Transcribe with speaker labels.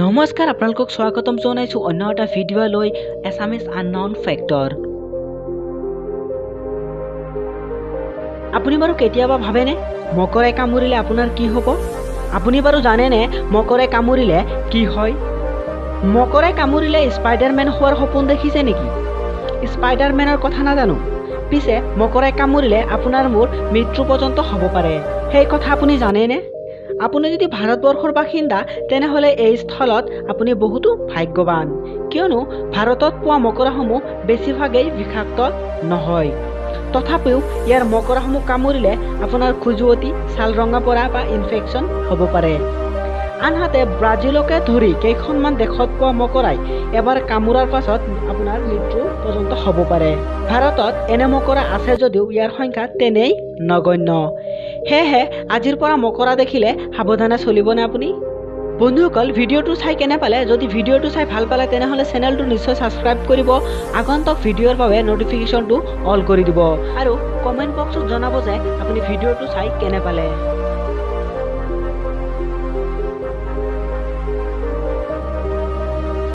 Speaker 1: নমস্কাৰ আপোনালোকক স্বাগতম জনাইছো অন্য এটা ভিডিঅ' লৈ Assamese Unknown Factor। আপুনি বাৰু কেতিয়াবা ভাবেনে মকৰাই কামুৰিলে আপোনাৰ কি হ'ব? আপুনি বাৰু জানেনে মকৰাই কামুৰিলে কি হয়? মকৰাই কামুৰিলে স্পাইডাৰমেন হোৱাৰ সপোন দেখিছে নেকি? স্পাইডাৰমেনৰ কথা নাজানো, পিছে মকৰাই কামুৰিলে আপোনাৰ মোৰ মৃত্যু পৰ্যন্ত হ'ব পাৰে। সেই কথা আপুনি জানেনে? আপুনি যদি ভাৰতবৰ্ষৰ বাসিন্দা তেনেহলে এই স্থলত আপুনি বহুতো ভাগ্যৱান, কিয়নো ভাৰতত পোৱা মকৰাসমূহ বেছিভাগেই বিষাক্ত নহয়। তথাপিও ইয়াৰ মকৰাসমূহ কামুৰিলে আপোনাৰ খুজুৱতি, ছাল ৰঙা পৰা বা ইনফেকশ্যন হ'ব পাৰে। আনহাতে ব্ৰাজিলকে ধৰি কেইখনমান দেশত পোৱা মকৰাই এবাৰ কামোৰাৰ পাছত আপোনাৰ মৃত্যু পৰ্যন্ত হ'ব পাৰে। ভাৰতত এনে মকৰা আছে যদিও ইয়াৰ সংখ্যা তেনেই নগণ্য। সেয়েহে আজিৰ পৰা মকৰা দেখিলে সাৱধানে চলিবনে আপুনি? বন্ধুসকল, ভিডিঅ'টো চাই কেনে পালে? যদি ভিডিঅ'টো চাই ভাল পালে তেনেহ'লে চেনেলটো নিশ্চয় ছাবস্ক্ৰাইব কৰিব, আগন্তুক ভিডিঅ'ৰ বাবে নটিফিকেশ্যনটো অল কৰি দিব আৰু কমেণ্ট বক্সত জনাব যে আপুনি ভিডিঅ'টো চাই কেনে পালে।